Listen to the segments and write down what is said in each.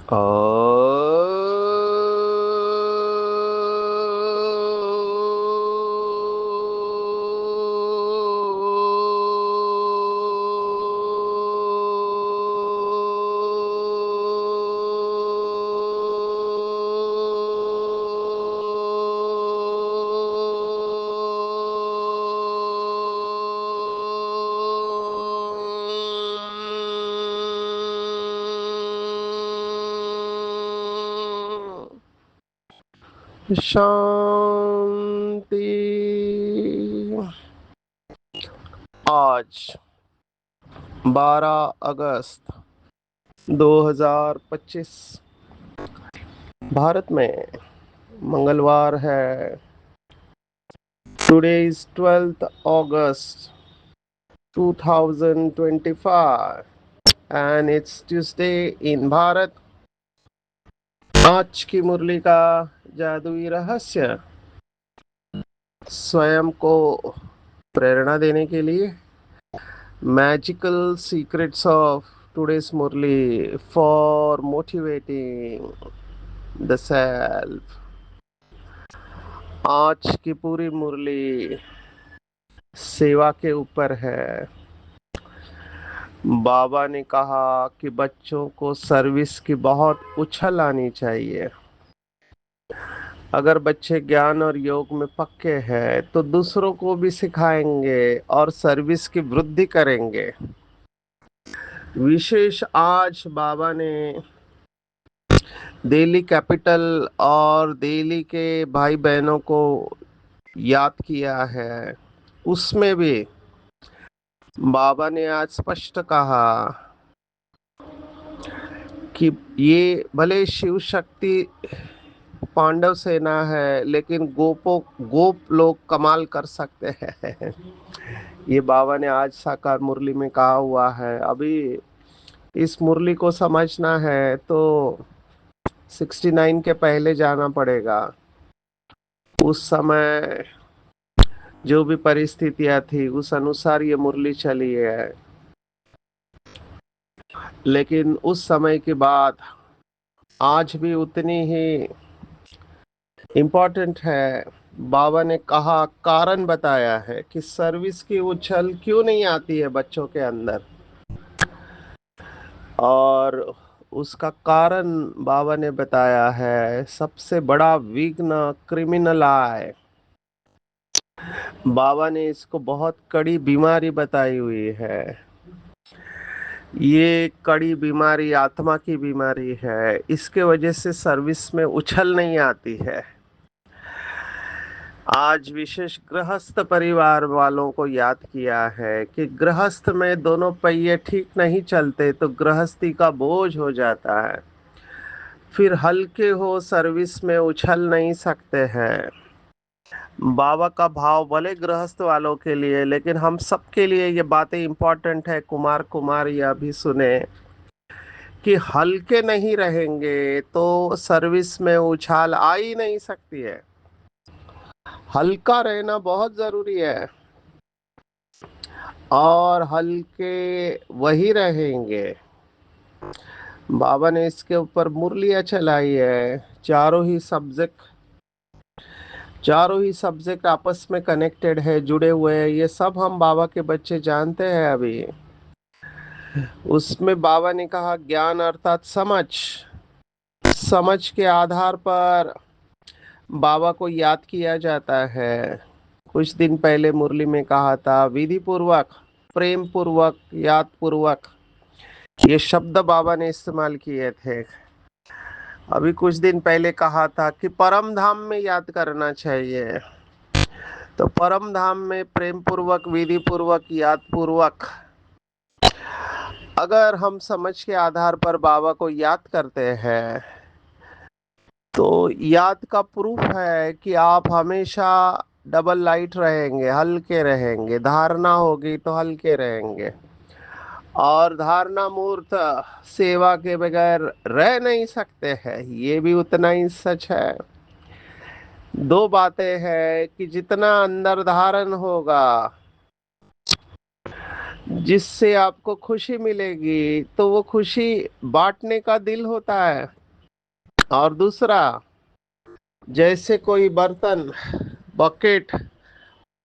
ओ शांति। आज 12 अगस्त 2025 भारत में मंगलवार है। Today is 12th August 2025 and it's Tuesday in Bharat. आज की मुरली का जादुई रहस्य स्वयं को प्रेरणा देने के लिए magical secrets of today's Murli for motivating the self. आज की पूरी मुरली सेवा के ऊपर है। बाबा ने कहा कि बच्चों को सर्विस की बहुत उछल आनी चाहिए। अगर बच्चे ज्ञान और योग में पक्के हैं तो दूसरों को भी सिखाएंगे और सर्विस की वृद्धि करेंगे। विशेष आज बाबा ने दिल्ली कैपिटल और दिल्ली के भाई बहनों को याद किया है। उसमें भी बाबा ने आज स्पष्ट कहा कि ये भले शिव शक्ति पांडव सेना है लेकिन गोप लोग कमाल कर सकते हैं। ये बाबा ने आज साकार मुरली में कहा हुआ है। अभी इस मुरली को समझना है तो 69 के पहले जाना पड़ेगा। उस समय जो भी परिस्थितियां थी उस अनुसार ये मुरली चली है, लेकिन उस समय के बाद आज भी उतनी ही इम्पोर्टेंट है। बाबा ने कहा, कारण बताया है कि सर्विस की उछल क्यों नहीं आती है बच्चों के अंदर, और उसका कारण बाबा ने बताया है। सबसे बड़ा विघ्न क्रिमिनल आय। बाबा ने इसको बहुत कड़ी बीमारी बताई हुई है। ये कड़ी बीमारी आत्मा की बीमारी है। इसके वजह से सर्विस में उछल नहीं आती है। आज विशेष गृहस्थ परिवार वालों को याद किया है कि गृहस्थ में दोनों पहिए ठीक नहीं चलते तो गृहस्थी का बोझ हो जाता है। फिर हल्के हो सर्विस में उछल नहीं सकते हैं। बाबा का भाव भले गृहस्थ वालों के लिए, लेकिन हम सबके लिए ये बातें इंपॉर्टेंट है। कुमार कुमार यह भी सुने कि हल्के नहीं रहेंगे तो सर्विस में उछाल आ ही नहीं सकती है। हल्का रहना बहुत जरूरी है और हल्के वही रहेंगे। बाबा ने इसके ऊपर मुरलियां चलाई है। चारों ही सब्जेक्ट आपस में कनेक्टेड है, जुड़े हुए हैं। ये सब हम बाबा के बच्चे जानते हैं। अभी उसमें बाबा ने कहा ज्ञान अर्थात समझ। समझ के आधार पर बाबा को याद किया जाता है। कुछ दिन पहले मुरली में कहा था विधि पूर्वक, प्रेम पूर्वक, याद पूर्वक। ये शब्द बाबा ने इस्तेमाल किए थे। अभी कुछ दिन पहले कहा था कि परम धाम में याद करना चाहिए। तो परम धाम में प्रेम पूर्वक, विधि पूर्वक, याद पूर्वक अगर हम समझ के आधार पर बाबा को याद करते हैं तो याद का प्रूफ है कि आप हमेशा डबल लाइट रहेंगे, हल्के रहेंगे। धारणा होगी तो हल्के रहेंगे, और धारणा मूर्त सेवा के बगैर रह नहीं सकते हैं। ये भी उतना ही सच है। दो बातें हैं कि जितना अंदर धारण होगा, जिससे आपको खुशी मिलेगी, तो वो खुशी बांटने का दिल होता है। और दूसरा, जैसे कोई बर्तन, बकेट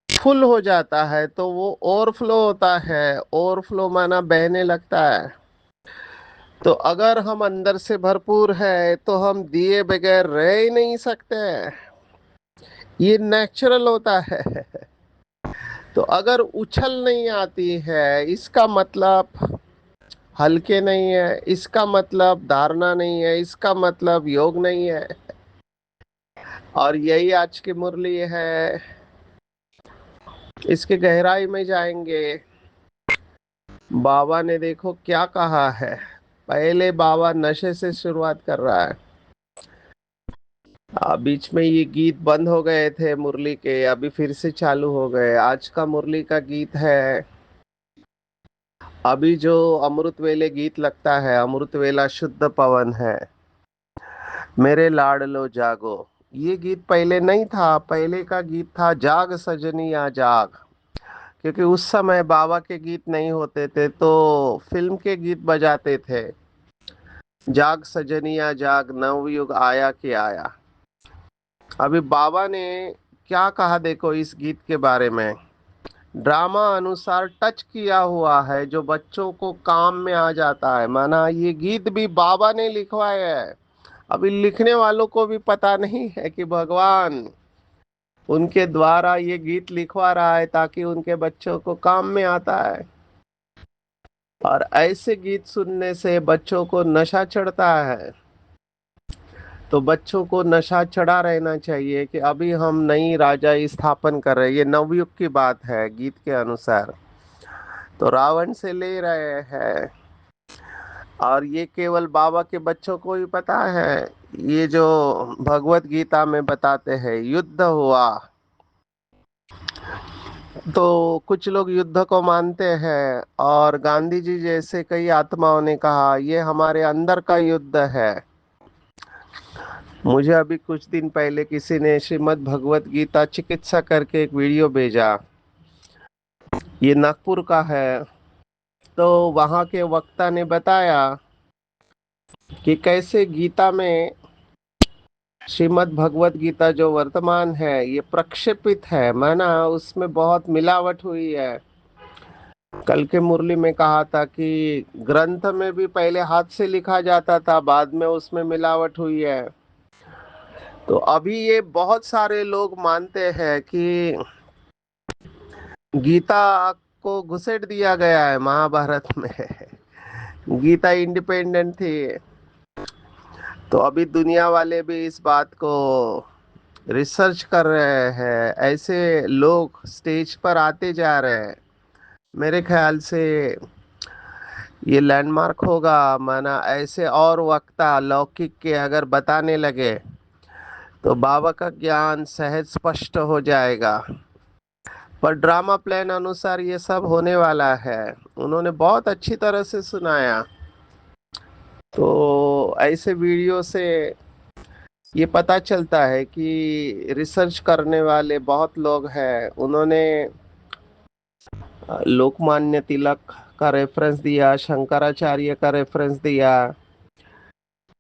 फुल हो जाता है तो वो ओवरफ्लो होता है। ओवरफ्लो माना बहने लगता है। तो अगर हम अंदर से भरपूर है तो हम दिए बगैर रह ही नहीं सकते हैं। ये नेचुरल होता है। तो अगर उछल नहीं आती है, इसका मतलब हल्के नहीं है, इसका मतलब धारणा नहीं है, इसका मतलब योग नहीं है। और यही आज की मुरली है। इसके गहराई में जाएंगे। बाबा ने देखो क्या कहा है। पहले बाबा नशे से शुरुआत कर रहा है। बीच में ये गीत बंद हो गए थे मुरली के, अभी फिर से चालू हो गए। आज का मुरली का गीत है, अभी जो अमृत वेले गीत लगता है, अमृत वेला शुद्ध पवन है, मेरे लाडलो जागो। ये गीत पहले नहीं था। पहले का गीत था जाग सजनिया जाग। क्योंकि उस समय बाबा के गीत नहीं होते थे तो फिल्म के गीत बजाते थे। जाग सजनिया जाग, नवयुग आया कि आया। अभी बाबा ने क्या कहा देखो इस गीत के बारे में। ड्रामा अनुसार टच किया हुआ है जो बच्चों को काम में आ जाता है। माना ये गीत भी बाबा ने लिखवाया है। अभी लिखने वालों को भी पता नहीं है कि भगवान उनके द्वारा ये गीत लिखवा रहा है ताकि उनके बच्चों को काम में आता है। और ऐसे गीत सुनने से बच्चों को नशा चढ़ता है। तो बच्चों को नशा चढ़ा रहना चाहिए कि अभी हम नई राजा स्थापन कर रहे हैं। ये नवयुग की बात है गीत के अनुसार। तो रावण से ले रहे हैं। और ये केवल बाबा के बच्चों को ही पता है। ये जो भगवत गीता में बताते हैं युद्ध हुआ, तो कुछ लोग युद्ध को मानते हैं। और गांधी जी जैसे कई आत्माओं ने कहा ये हमारे अंदर का युद्ध है। मुझे अभी कुछ दिन पहले किसी ने श्रीमद् भगवत गीता चिकित्सा करके एक वीडियो भेजा। ये नागपुर का है। तो वहाँ के वक्ता ने बताया कि कैसे गीता में, श्रीमद् भगवत गीता जो वर्तमान है ये प्रक्षेपित है, माना उसमें बहुत मिलावट हुई है। कल के मुरली में कहा था कि ग्रंथ में भी पहले हाथ से लिखा जाता था, बाद में उसमें मिलावट हुई है। तो अभी ये बहुत सारे लोग मानते हैं कि गीता को घुसेड़ दिया गया है महाभारत में। गीता इंडिपेंडेंट थी। तो अभी दुनिया वाले भी इस बात को रिसर्च कर रहे हैं। ऐसे लोग स्टेज पर आते जा रहे हैं। मेरे ख्याल से ये लैंडमार्क होगा। माना ऐसे और वक्ता लौकिक के अगर बताने लगे तो बाबा का ज्ञान सहज स्पष्ट हो जाएगा। पर ड्रामा प्लान अनुसार ये सब होने वाला है। उन्होंने बहुत अच्छी तरह से सुनाया। तो ऐसे वीडियो से ये पता चलता है कि रिसर्च करने वाले बहुत लोग हैं। उन्होंने लोकमान्य तिलक का रेफरेंस दिया, शंकराचार्य का रेफरेंस दिया।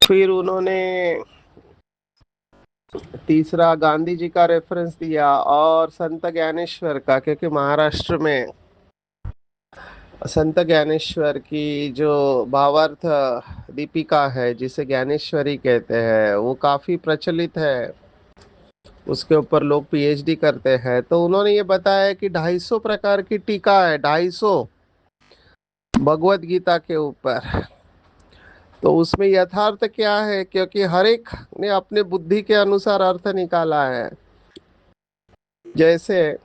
फिर उन्होंने तीसरा गांधी जी का रेफरेंस दिया और संत ज्ञानेश्वर का, क्योंकि महाराष्ट्र में संत ज्ञानेश्वर की जो भावार्थ दीपिका है जिसे ज्ञानेश्वरी कहते हैं वो काफी प्रचलित है। उसके ऊपर लोग पीएचडी करते हैं। तो उन्होंने ये बताया कि 250 प्रकार की टीका है, 250 भगवत गीता के ऊपर। तो उसमें यथार्थ क्या है, क्योंकि हर एक ने अपने बुद्धि के अनुसार अर्थ निकाला है। जैसे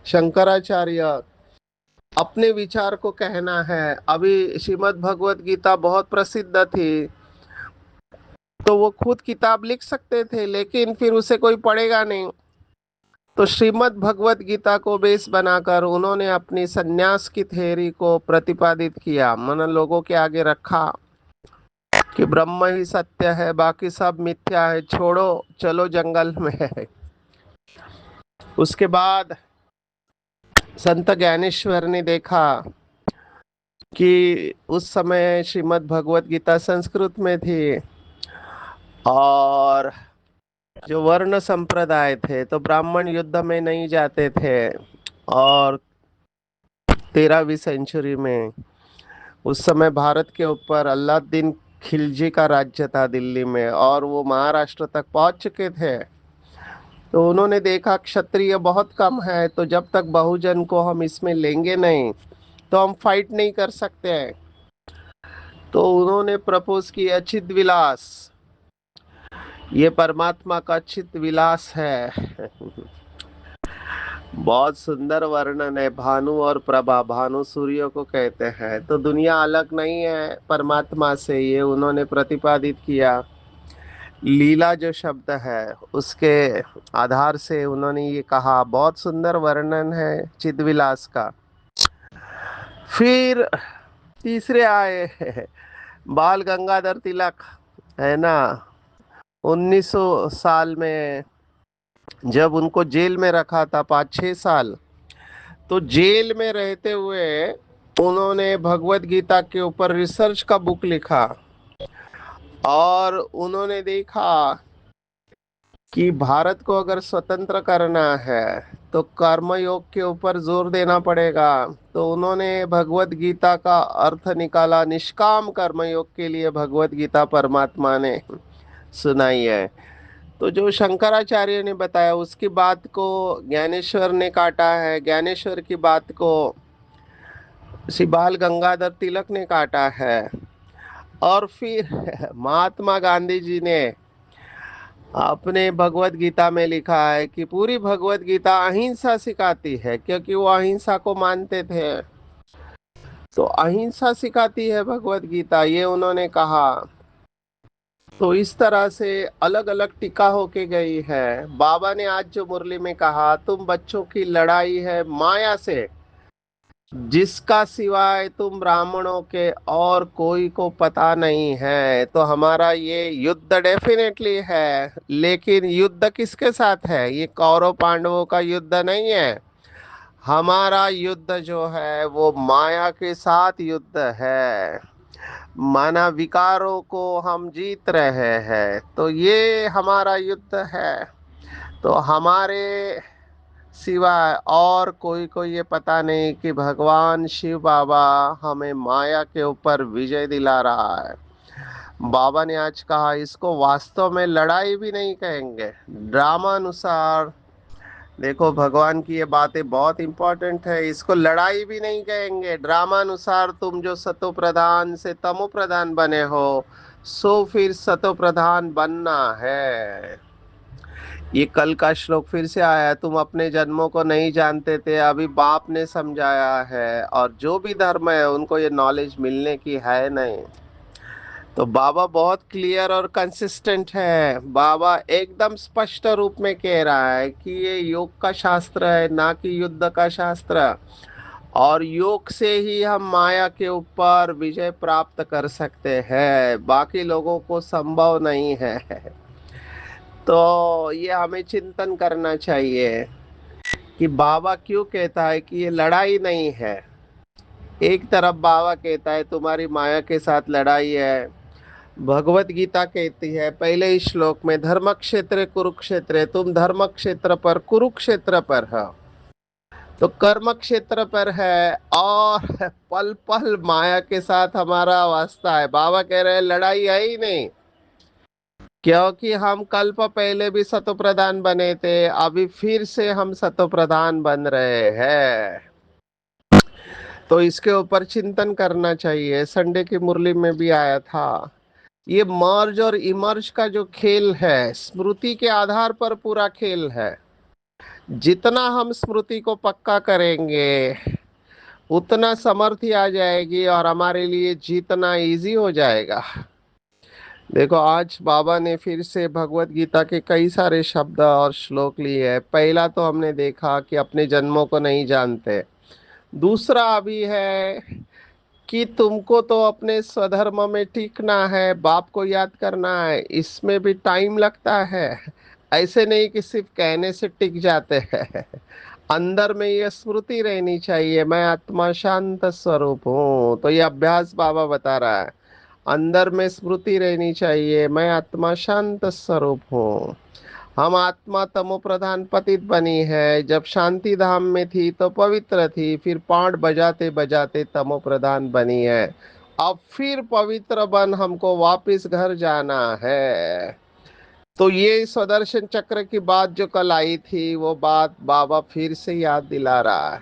शंकराचार्य अपने विचार को कहना है। अभी श्रीमद् भगवत गीता बहुत प्रसिद्ध थी तो वो खुद किताब लिख सकते थे, लेकिन फिर उसे कोई पढ़ेगा नहीं। तो श्रीमद् भगवत गीता को बेस बनाकर उन्होंने अपनी सन्यास की थ्योरी को प्रतिपादित किया, मन लोगों के आगे रखा कि ब्रह्म ही सत्य है, बाकी सब मिथ्या है, छोड़ो चलो जंगल में। उसके बाद संत ज्ञानेश्वर ने देखा कि उस समय श्रीमद् भगवत गीता संस्कृत में थी, और जो वर्ण संप्रदाय थे तो ब्राह्मण युद्ध में नहीं जाते थे। और 13वीं सेंचुरी में उस समय भारत के ऊपर अलाउद्दीन खिलजी का राज्य था दिल्ली में, और वो महाराष्ट्र तक पहुंच चुके थे। तो उन्होंने देखा क्षत्रिय बहुत कम है, तो जब तक बहुजन को हम इसमें लेंगे नहीं तो हम फाइट नहीं कर सकते हैं। तो उन्होंने प्रपोज किया चित विलास। ये परमात्मा का चित विलास है। बहुत सुंदर वर्णन है। भानु और प्रभा, भानु सूर्य को कहते हैं, तो दुनिया अलग नहीं है परमात्मा से, ये उन्होंने प्रतिपादित किया। लीला जो शब्द है उसके आधार से उन्होंने ये कहा। बहुत सुंदर वर्णन है चिदविलास का। फिर तीसरे आए बाल गंगाधर तिलक, है ना। 1900 साल में जब उनको जेल में रखा था 5-6 साल, तो जेल में रहते हुए उन्होंने भगवत गीता के ऊपर रिसर्च का बुक लिखा। और उन्होंने देखा कि भारत को अगर स्वतंत्र करना है तो कर्मयोग के ऊपर जोर देना पड़ेगा। तो उन्होंने भगवत गीता का अर्थ निकाला। निष्काम कर्मयोग के लिए भगवत गीता परमात्मा ने सुनाई है। तो जो शंकराचार्य ने बताया उसकी बात को ज्ञानेश्वर ने काटा है, ज्ञानेश्वर की बात को श्री बाल गंगाधर तिलक ने काटा है। और फिर महात्मा गांधी जी ने अपने भगवत गीता में लिखा है कि पूरी भगवत गीता अहिंसा सिखाती है, क्योंकि वो अहिंसा को मानते थे। तो अहिंसा सिखाती है भगवत गीता, ये उन्होंने कहा। तो इस तरह से अलग अलग टीका होके गई है। बाबा ने आज जो मुरली में कहा, तुम बच्चों की लड़ाई है माया से, जिसका सिवाय तुम ब्राह्मणों के और कोई को पता नहीं है। तो हमारा ये युद्ध डेफिनेटली है, लेकिन युद्ध किसके साथ है? ये कौरव पांडवों का युद्ध नहीं है। हमारा युद्ध जो है वो माया के साथ युद्ध है। माना विकारों को हम जीत रहे हैं, तो ये हमारा युद्ध है। तो हमारे सिवाय और कोई को ये पता नहीं कि भगवान शिव बाबा हमें माया के ऊपर विजय दिला रहा है। बाबा ने आज कहा इसको वास्तव में लड़ाई भी नहीं कहेंगे, ड्रामा अनुसार। देखो भगवान की ये बातें बहुत इंपॉर्टेंट है। इसको लड़ाई भी नहीं कहेंगे, ड्रामा अनुसार तुम जो सतो प्रधान से तमो प्रधान बने हो, सो फिर सतो प्रधान बनना है। ये कल का श्लोक फिर से आया। तुम अपने जन्मों को नहीं जानते थे, अभी बाप ने समझाया है। और जो भी धर्म है उनको ये नॉलेज मिलने की है नहीं। तो बाबा बहुत क्लियर और कंसिस्टेंट है। बाबा एकदम स्पष्ट रूप में कह रहा है कि ये योग का शास्त्र है, ना कि युद्ध का शास्त्र। और योग से ही हम माया के ऊपर विजय प्राप्त कर सकते हैं, बाकी लोगों को संभव नहीं है। तो ये हमें चिंतन करना चाहिए कि बाबा क्यों कहता है कि ये लड़ाई नहीं है। एक तरफ बाबा कहता है तुम्हारी माया के साथ लड़ाई है। भगवत गीता कहती है पहले ही श्लोक में, धर्म क्षेत्र कुरुक्षेत्र, तुम धर्म क्षेत्र पर कुरुक्षेत्र पर हो। तो कर्म क्षेत्र पर है, और पल पल माया के साथ हमारा वास्ता है। बाबा कह रहे हैं लड़ाई है ही नहीं, क्योंकि हम कल्प पहले भी सतो प्रधान बने थे, अभी फिर से हम सतो प्रधान बन रहे हैं। तो इसके ऊपर चिंतन करना चाहिए। संडे की मुरली में भी आया था। ये मर्ज और इमर्ज का जो खेल है, स्मृति के आधार पर पूरा खेल है। जितना हम स्मृति को पक्का करेंगे उतना समर्थी आ जाएगी और हमारे लिए जीतना इजी हो जाएगा। देखो आज बाबा ने फिर से भगवत गीता के कई सारे शब्द और श्लोक लिए हैं। पहला तो हमने देखा कि अपने जन्मों को नहीं जानते। दूसरा अभी है कि तुमको तो अपने स्वधर्म में टिकना है, बाप को याद करना है। इसमें भी टाइम लगता है, ऐसे नहीं कि सिर्फ कहने से टिक जाते हैं। अंदर में ये स्मृति रहनी चाहिए, मैं आत्मा शांत स्वरूप हूँ। तो ये अभ्यास बाबा बता रहा है, अंदर में स्मृति रहनी चाहिए, मैं आत्मा शांत स्वरूप हूँ। हम आत्मा तमो प्रधान पतित बनी है, जब शांति धाम में थी तो पवित्र थी, फिर पाठ बजाते बजाते तमो प्रधान बनी है। अब फिर पवित्र बन हमको वापस घर जाना है। तो ये स्वदर्शन चक्र की बात जो कल आई थी, वो बात बाबा फिर से याद दिला रहा है।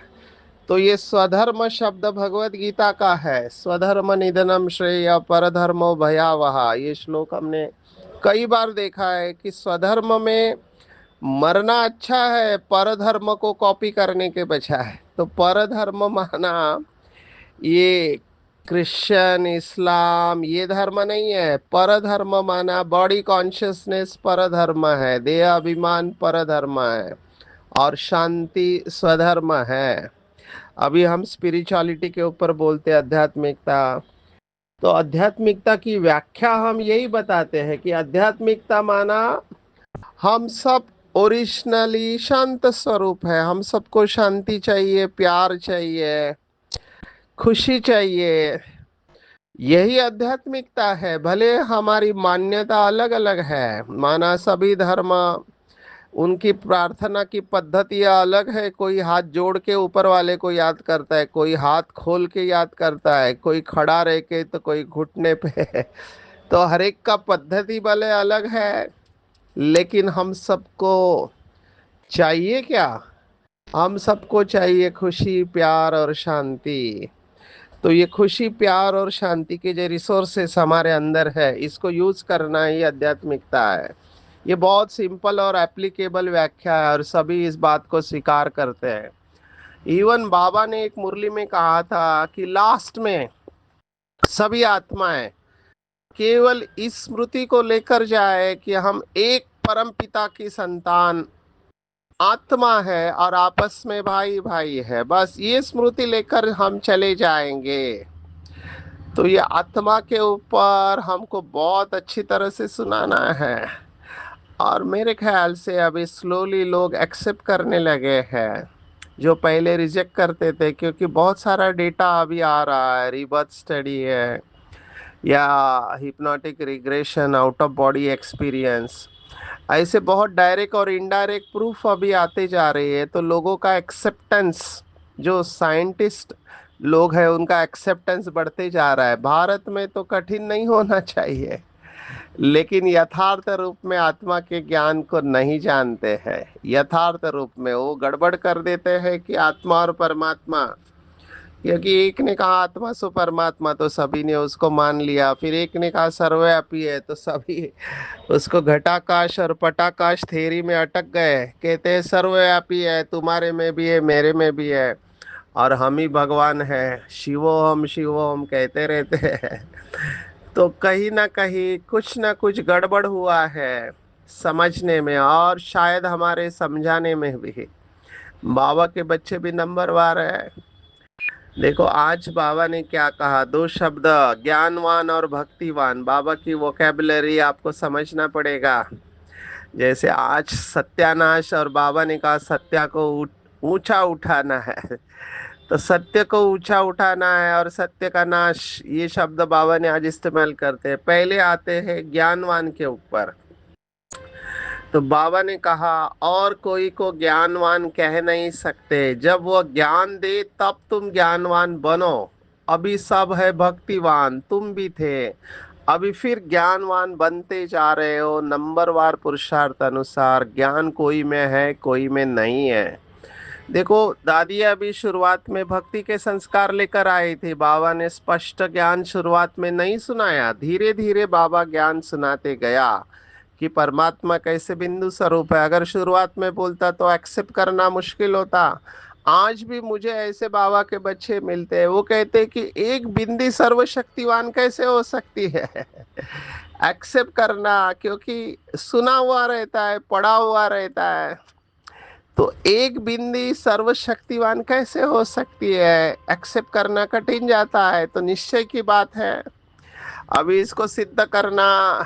तो ये स्वधर्म शब्द भगवत गीता का है। स्वधर्म निधनम श्रेय परधर्मो भयावह, ये श्लोक हमने कई बार देखा है कि स्वधर्म में मरना अच्छा है परधर्म को कॉपी करने के बजाय। तो परधर्म माना ये क्रिश्चियन इस्लाम ये धर्म नहीं है। परधर्म माना बॉडी कॉन्शियसनेस परधर्म है, देह अभिमान परधर्म है, और शांति स्वधर्म है। अभी हम स्पिरिचुअलिटी के ऊपर बोलते हैं, आध्यात्मिकता। तो आध्यात्मिकता की व्याख्या हम यही बताते हैं कि आध्यात्मिकता माना हम सब ओरिजिनली शांत स्वरूप है। हम सबको शांति चाहिए, प्यार चाहिए, खुशी चाहिए। यही आध्यात्मिकता है। भले हमारी मान्यता अलग अलग है, माना सभी धर्म उनकी प्रार्थना की पद्धतियां अलग है। कोई हाथ जोड़ के ऊपर वाले को याद करता है, कोई हाथ खोल के याद करता है, कोई खड़ा रह के, तो कोई घुटने पे। तो हर एक का पद्धति भले अलग है, लेकिन हम सबको चाहिए क्या? हम सबको चाहिए खुशी, प्यार और शांति। तो ये खुशी, प्यार और शांति के जो रिसोर्सेस हमारे अंदर है, इसको यूज करना ही आध्यात्मिकता है। ये बहुत सिंपल और एप्लीकेबल व्याख्या है, और सभी इस बात को स्वीकार करते हैं। इवन बाबा ने एक मुरली में कहा था कि लास्ट में सभी आत्माएं केवल इस स्मृति को लेकर जाए कि हम एक परम पिता की संतान आत्मा है और आपस में भाई भाई है। बस ये स्मृति लेकर हम चले जाएंगे। तो ये आत्मा के ऊपर हमको बहुत अच्छी तरह से सुनाना है। और मेरे ख्याल से अभी स्लोली लोग एक्सेप्ट करने लगे हैं, जो पहले रिजेक्ट करते थे। क्योंकि बहुत सारा डेटा अभी आ रहा है, रिबर्थ स्टडी है या hypnotic regression, out of body experience, ऐसे बहुत डायरेक्ट और इनडायरेक्ट प्रूफ अभी आते जा रही है। तो लोगों का एक्सेप्टेंस, जो साइंटिस्ट लोग हैं उनका एक्सेप्टेंस बढ़ते जा रहा है। भारत में तो कठिन नहीं होना चाहिए, लेकिन यथार्थ रूप में आत्मा के ज्ञान को नहीं जानते हैं। यथार्थ रूप में वो गड़बड़ कर देते हैं कि आत्मा और परमात्मा। क्योंकि एक ने कहा आत्मा सो परमात्मा, तो सभी ने उसको मान लिया। फिर एक ने कहा सर्वव्यापी है, तो सभी उसको घटाकाश और पटाकाश थ्योरी में अटक गए। कहते हैं सर्वव्यापी है, तुम्हारे में भी है, मेरे में भी है, और हम ही भगवान है, शिवोहम शिवोहम कहते रहते हैं। तो कहीं ना कहीं कुछ ना कुछ गड़बड़ हुआ है समझने में, और शायद हमारे समझाने में भी। बाबा के बच्चे भी नंबरवार है। देखो आज बाबा ने क्या कहा, दो शब्द, ज्ञानवान और भक्तिवान। बाबा की वोकेबलरी आपको समझना पड़ेगा। जैसे आज सत्यानाश, और बाबा ने कहा सत्या को ऊंचा उठाना है। तो सत्य को ऊंचा उठाना है और सत्य का नाश, ये शब्द बाबा ने आज इस्तेमाल करते हैं। पहले आते हैं ज्ञानवान के ऊपर। तो बाबा ने कहा और कोई को ज्ञानवान कह नहीं सकते, जब वो ज्ञान दे तब तुम ज्ञानवान बनो। अभी सब है भक्तिवान, तुम भी थे, अभी फिर ज्ञानवान बनते जा रहे हो नंबरवार पुरुषार्थ अनुसार। ज्ञान कोई में है, कोई में नहीं है। देखो दादी अभी शुरुआत में भक्ति के संस्कार लेकर आई थी। बाबा ने स्पष्ट ज्ञान शुरुआत में नहीं सुनाया, धीरे धीरे बाबा ज्ञान सुनाते गया कि परमात्मा कैसे बिंदु स्वरूप है। अगर शुरुआत में बोलता तो एक्सेप्ट करना मुश्किल होता। आज भी मुझे ऐसे बाबा के बच्चे मिलते हैं, वो कहते हैं कि एक बिंदी सर्वशक्तिवान कैसे हो सकती है। एक्सेप्ट करना, क्योंकि सुना हुआ रहता है, पढ़ा हुआ रहता है। तो एक बिंदी सर्वशक्तिवान कैसे हो सकती है, एक्सेप्ट करना कठिन जाता है। तो निश्चय की बात है। अभी इसको सिद्ध करना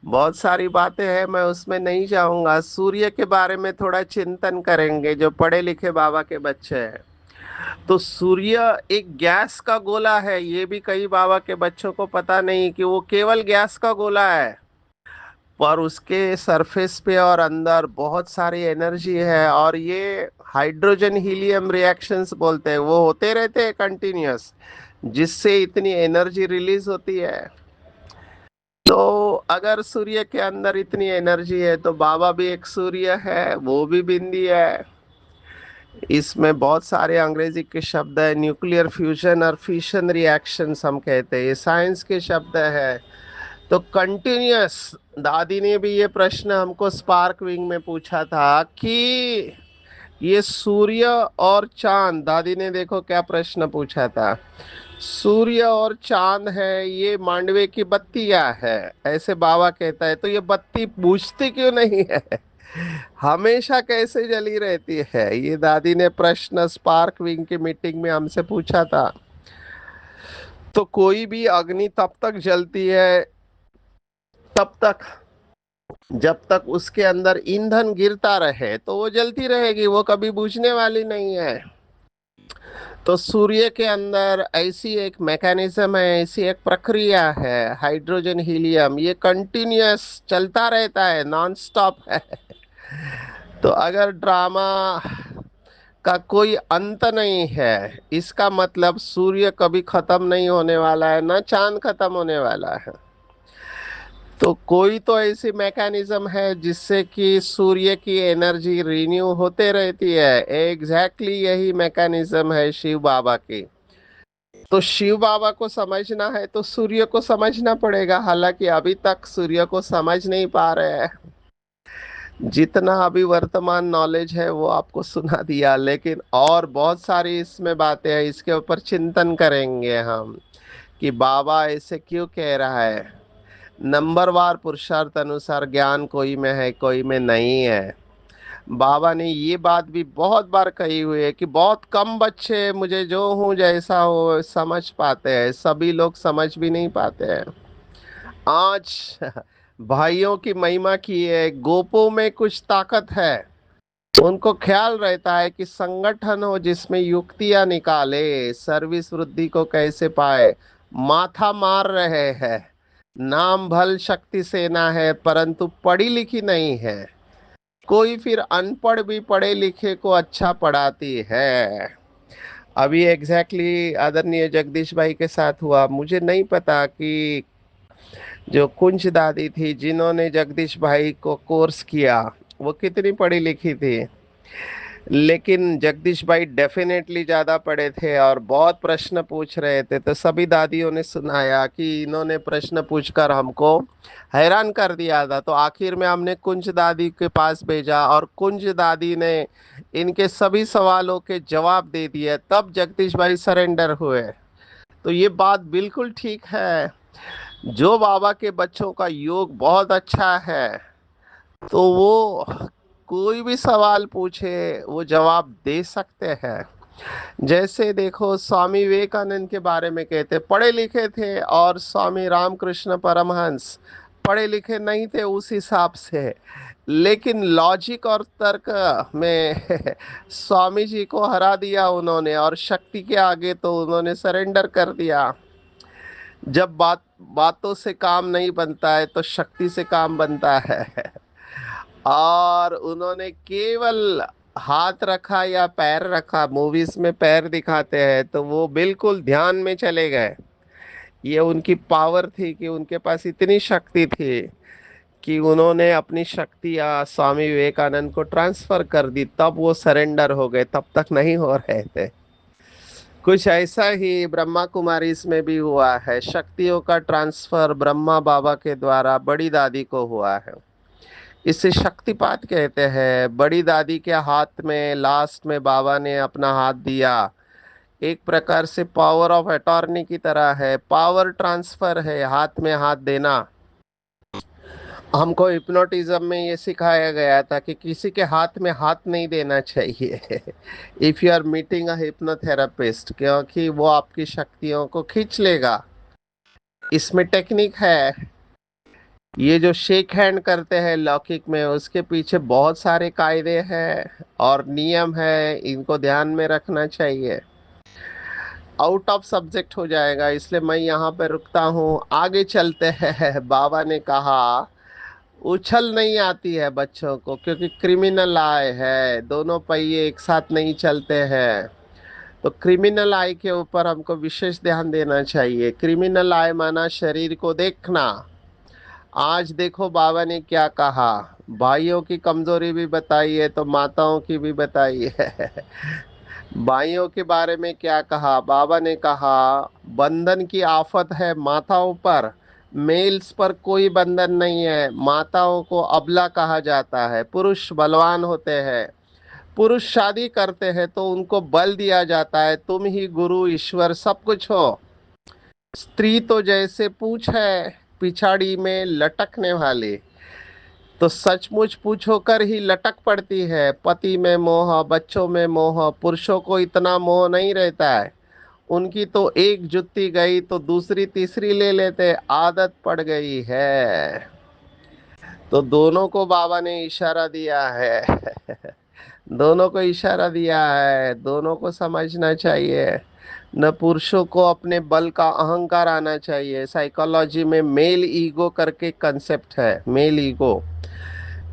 बहुत सारी बातें हैं, मैं उसमें नहीं जाऊंगा। सूर्य के बारे में थोड़ा चिंतन करेंगे, जो पढ़े लिखे बाबा के बच्चे हैं। तो सूर्य एक गैस का गोला है, ये भी कई बाबा के बच्चों को पता नहीं कि वो केवल गैस का गोला है। पर उसके सरफेस पे और अंदर बहुत सारी एनर्जी है, और ये हाइड्रोजन हीलियम रिएक्शंस बोलते हैं, वो होते रहते हैं कंटिन्यूअस, जिससे इतनी एनर्जी रिलीज होती है। तो अगर सूर्य के अंदर इतनी एनर्जी है, तो बाबा भी एक सूर्य है, वो भी बिंदी है। इसमें बहुत सारे अंग्रेजी के शब्द है, न्यूक्लियर फ्यूजन और फिशन रिएक्शंस हम कहते हैं, ये साइंस के शब्द है। तो कंटिन्यूअस, दादी ने भी ये प्रश्न हमको स्पार्क विंग में पूछा था कि ये सूर्य और चांद, दादी ने देखो क्या प्रश्न पूछा था, सूर्य और चांद है, ये मांडवे की बत्तियां है, ऐसे बाबा कहता है, तो ये बत्ती बुझती क्यों नहीं है, हमेशा कैसे जली रहती है? ये दादी ने प्रश्न स्पार्क विंग की मीटिंग में हमसे पूछा था। तो कोई भी अग्नि तब तक जलती है, तब तक जब तक उसके अंदर ईंधन गिरता रहे, तो वो जलती रहेगी, वो कभी बुझने वाली नहीं है। तो सूर्य के अंदर ऐसी एक मैकेनिज्म है, ऐसी एक प्रक्रिया है, हाइड्रोजन हीलियम, ये कंटिन्यूअस चलता रहता है, नॉन स्टॉप है। तो अगर ड्रामा का कोई अंत नहीं है, इसका मतलब सूर्य कभी खत्म नहीं होने वाला है, ना चांद खत्म होने वाला है। तो कोई तो ऐसी मैकेनिज्म है जिससे कि सूर्य की एनर्जी रिन्यू होते रहती है, एग्जैक्टली यही मैकेनिज्म है शिव बाबा की। तो शिव बाबा को समझना है तो सूर्य को समझना पड़ेगा, हालांकि अभी तक सूर्य को समझ नहीं पा रहे हैं। जितना अभी वर्तमान नॉलेज है वो आपको सुना दिया, लेकिन और बहुत सारी इसमें बातें हैं, इसके ऊपर चिंतन करेंगे हम कि बाबा ऐसे क्यों कह रहा है। नंबरवार पुरुषार्थ अनुसार ज्ञान कोई में है, कोई में नहीं है। बाबा ने ये बात भी बहुत बार कही हुई है कि बहुत कम बच्चे मुझे जो हूँ जैसा हो समझ पाते हैं, सभी लोग समझ भी नहीं पाते हैं। आज भाइयों की महिमा की है, गोपों में कुछ ताकत है। उनको ख्याल रहता है कि संगठन हो जिसमें युक्तियां निकाले, सर्विस वृद्धि को कैसे पाए। माथा मार रहे हैं, नाम भल शक्ति सेना है, परंतु पढ़ी लिखी नहीं है। कोई फिर अनपढ़ भी पढ़े लिखे को अच्छा पढ़ाती है। अभी एग्जैक्टली आदरणीय जगदीश भाई के साथ हुआ, मुझे नहीं पता कि जो कुंज दादी थी जिन्होंने जगदीश भाई को कोर्स किया, वो कितनी पढ़ी लिखी थी। लेकिन जगदीश भाई डेफिनेटली ज़्यादा पढ़े थे और बहुत प्रश्न पूछ रहे थे, तो सभी दादियों ने सुनाया कि इन्होंने प्रश्न पूछकर हमको हैरान कर दिया था। तो आखिर में हमने कुंज दादी के पास भेजा, और कुंज दादी ने इनके सभी सवालों के जवाब दे दिए, तब जगदीश भाई सरेंडर हुए। तो ये बात बिल्कुल ठीक है, जो बाबा के बच्चों का योग बहुत अच्छा है, तो वो कोई भी सवाल पूछे वो जवाब दे सकते हैं। जैसे देखो, स्वामी विवेकानंद के बारे में कहते पढ़े लिखे थे, और स्वामी रामकृष्ण परमहंस पढ़े लिखे नहीं थे उस हिसाब से, लेकिन लॉजिक और तर्क में स्वामी जी को हरा दिया उन्होंने, और शक्ति के आगे तो उन्होंने सरेंडर कर दिया। जब बातों से काम नहीं बनता है तो शक्ति से काम बनता है। और उन्होंने केवल हाथ रखा या पैर रखा, मूवीज में पैर दिखाते हैं, तो वो बिल्कुल ध्यान में चले गए। ये उनकी पावर थी कि उनके पास इतनी शक्ति थी कि उन्होंने अपनी शक्ति या स्वामी विवेकानंद को ट्रांसफर कर दी, तब वो सरेंडर हो गए, तब तक नहीं हो रहे थे। कुछ ऐसा ही ब्रह्मा कुमारी इसमें भी हुआ है, शक्तियों का ट्रांसफर ब्रह्मा बाबा के द्वारा बड़ी दादी को हुआ है। इसे शक्तिपात कहते हैं। बड़ी दादी के हाथ में लास्ट में बाबा ने अपना हाथ दिया, एक प्रकार से पावर ऑफ अटॉर्नी की तरह है, पावर ट्रांसफर है, हाथ में हाथ देना। हमको हिप्नोटिज्म में ये सिखाया गया था कि किसी के हाथ में हाथ नहीं देना चाहिए if you are meeting a hypnotherapist, क्योंकि वो आपकी शक्तियों को खींच लेगा। इसमें टेक्निक है। ये जो शेक हैंड करते हैं लौकिक में, उसके पीछे बहुत सारे कायदे हैं और नियम है, इनको ध्यान में रखना चाहिए। आउट ऑफ सब्जेक्ट हो जाएगा, इसलिए मैं यहाँ पे रुकता हूँ। आगे चलते हैं। बाबा ने कहा उछल नहीं आती है बच्चों को, क्योंकि क्रिमिनल आय है, दोनों पहिए एक साथ नहीं चलते हैं। तो क्रिमिनल आई के ऊपर हमको विशेष ध्यान देना चाहिए। क्रिमिनल आई माना शरीर को देखना। आज देखो बाबा ने क्या कहा, भाइयों की कमजोरी भी बताई है तो माताओं की भी बताई है। भाइयों के बारे में क्या कहा बाबा ने? कहा बंधन की आफत है माताओं पर, मेल्स पर कोई बंधन नहीं है। माताओं को अबला कहा जाता है, पुरुष बलवान होते हैं। पुरुष शादी करते हैं तो उनको बल दिया जाता है, तुम ही गुरु ईश्वर सब कुछ हो। स्त्री तो जैसे पूछ है पिछाड़ी में लटकने वाली, तो सचमुच पूछ होकर ही लटक पड़ती है। पति में मोह, बच्चों में मोह, पुरुषों को इतना मोह नहीं रहता है। उनकी तो एक जुत्ती गई तो दूसरी तीसरी ले लेते, आदत पड़ गई है। तो दोनों को बाबा ने इशारा दिया है। दोनों को इशारा दिया है, दोनों को समझना चाहिए। न पुरुषों को अपने बल का अहंकार आना चाहिए। साइकोलॉजी में मेल ईगो करके कंसेप्ट है, मेल ईगो।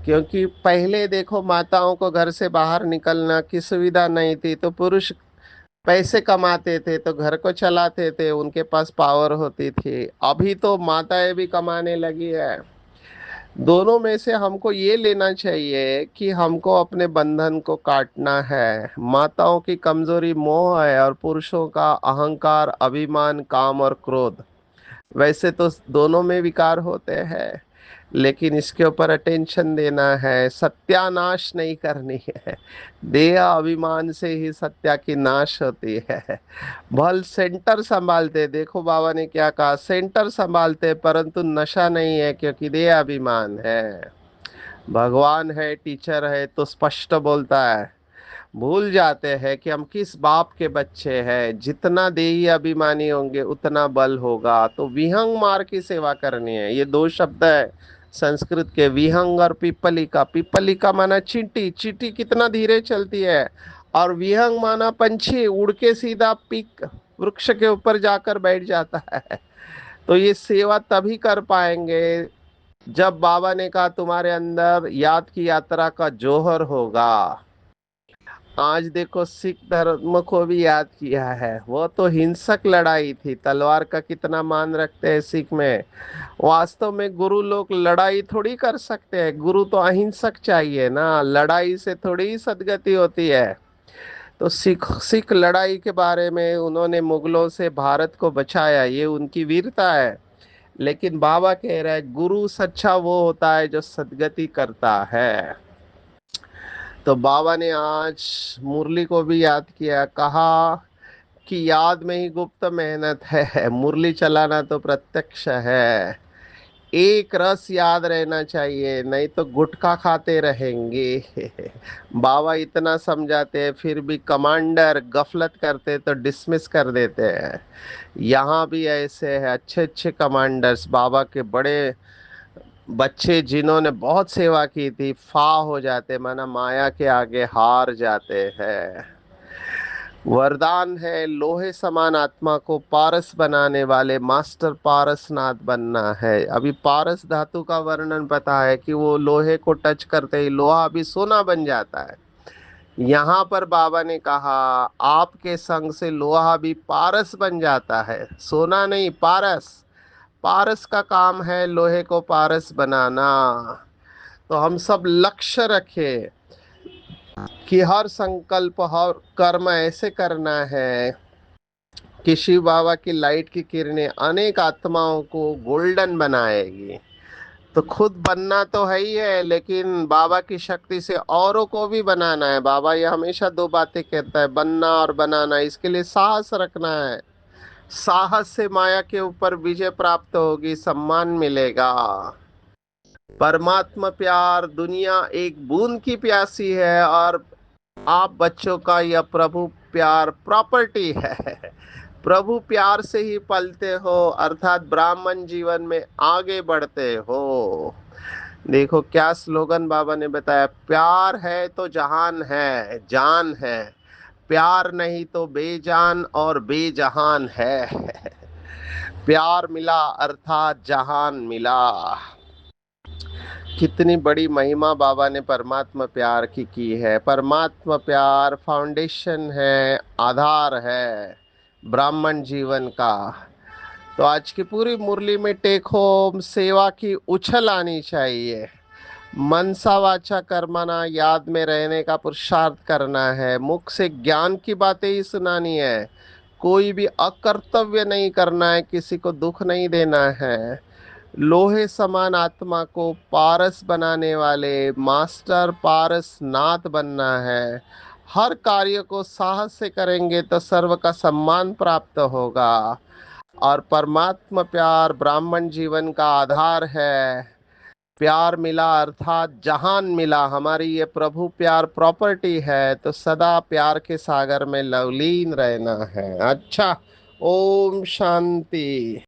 क्योंकि पहले देखो माताओं को घर से बाहर निकलना की सुविधा नहीं थी, तो पुरुष पैसे कमाते थे तो घर को चलाते थे, उनके पास पावर होती थी। अभी तो माताएं भी कमाने लगी है। दोनों में से हमको ये लेना चाहिए कि हमको अपने बंधन को काटना है। माताओं की कमजोरी मोह है और पुरुषों का अहंकार, अभिमान, काम और क्रोध। वैसे तो दोनों में विकार होते हैं, लेकिन इसके ऊपर अटेंशन देना है, सत्यानाश नहीं करनी है। देह अभिमान से ही सत्या की नाश होती है। भल सेंटर संभालते, देखो बाबा ने क्या कहा, सेंटर संभालते परंतु नशा नहीं है, क्योंकि देह अभिमान है। भगवान है, टीचर है तो स्पष्ट बोलता है। भूल जाते हैं कि हम किस बाप के बच्चे हैं। जितना देही अभिमानी होंगे उतना बल होगा। तो विहंग मार की सेवा करनी है। ये दो शब्द है संस्कृत के, विहंग और पिपलिका। पिपलिका माना चींटी, चींटी कितना धीरे चलती है, और विहंग माना पंछी, उड़ के सीधा पीक वृक्ष के ऊपर जाकर बैठ जाता है। तो ये सेवा तभी कर पाएंगे जब बाबा ने कहा तुम्हारे अंदर याद की यात्रा का जौहर होगा। आज देखो सिख धर्म को भी याद किया है, वो तो हिंसक लड़ाई थी। तलवार का कितना मान रखते हैं सिख में। वास्तव में गुरु लोग लड़ाई थोड़ी कर सकते हैं, गुरु तो अहिंसक चाहिए ना, लड़ाई से थोड़ी ही सदगति होती है। तो सिख सिख लड़ाई के बारे में उन्होंने मुगलों से भारत को बचाया, ये उनकी वीरता है। लेकिन बाबा कह रहे हैं गुरु सच्चा वो होता है जो सदगति करता है। तो बाबा ने आज मुरली को भी याद किया, कहा कि याद में ही गुप्त मेहनत है, मुरली चलाना तो प्रत्यक्ष है। एक रस याद रहना चाहिए, नहीं तो गुटखा खाते रहेंगे। बाबा इतना समझाते हैं फिर भी कमांडर गफलत करते तो डिसमिस कर देते हैं। यहाँ भी ऐसे है, अच्छे अच्छे कमांडर्स, बाबा के बड़े बच्चे जिन्होंने बहुत सेवा की थी, फा हो जाते, माना माया के आगे हार जाते हैं। वरदान है लोहे समान आत्मा को पारस बनाने वाले मास्टर पारसनाथ बनना है। अभी पारस धातु का वर्णन पता है कि वो लोहे को टच करते ही लोहा भी सोना बन जाता है। यहाँ पर बाबा ने कहा आपके संग से लोहा भी पारस बन जाता है, सोना नहीं, पारस। पारस का काम है लोहे को पारस बनाना। तो हम सब लक्ष्य रखें कि हर संकल्प, हर कर्म ऐसे करना है कि शिव बाबा की लाइट की किरणें अनेक आत्माओं को गोल्डन बनाएगी। तो खुद बनना तो है ही है, लेकिन बाबा की शक्ति से औरों को भी बनाना है। बाबा ये हमेशा दो बातें कहता है, बनना और बनाना। इसके लिए साहस रखना है। साहस से माया के ऊपर विजय प्राप्त होगी, सम्मान मिलेगा। परमात्मा प्यार, दुनिया एक बूंद की प्यासी है और आप बच्चों का यह प्रभु प्यार प्रॉपर्टी है। प्रभु प्यार से ही पलते हो, अर्थात ब्राह्मण जीवन में आगे बढ़ते हो। देखो क्या स्लोगन बाबा ने बताया, प्यार है तो जहान है, जान है, प्यार नहीं तो बेजान और बेजहान है। प्यार मिला अर्थात जहान मिला। कितनी बड़ी महिमा बाबा ने परमात्मा प्यार की है। परमात्मा प्यार फाउंडेशन है, आधार है ब्राह्मण जीवन का। तो आज की पूरी मुरली में टेक होम सेवा की उछल आनी चाहिए। मनसा वाचा कर्मणा, याद में रहने का पुरुषार्थ करना है। मुख से ज्ञान की बातें ही सुनानी है। कोई भी अकर्तव्य नहीं करना है, किसी को दुख नहीं देना है। लोहे समान आत्मा को पारस बनाने वाले मास्टर पारस नाथ बनना है। हर कार्य को साहस से करेंगे तो सर्व का सम्मान प्राप्त होगा। और परमात्मा प्यार ब्राह्मण जीवन का आधार है। प्यार मिला अर्थात जहान मिला। हमारी ये प्रभु प्यार प्रॉपर्टी है, तो सदा प्यार के सागर में लवलीन रहना है। अच्छा, ओम शांति।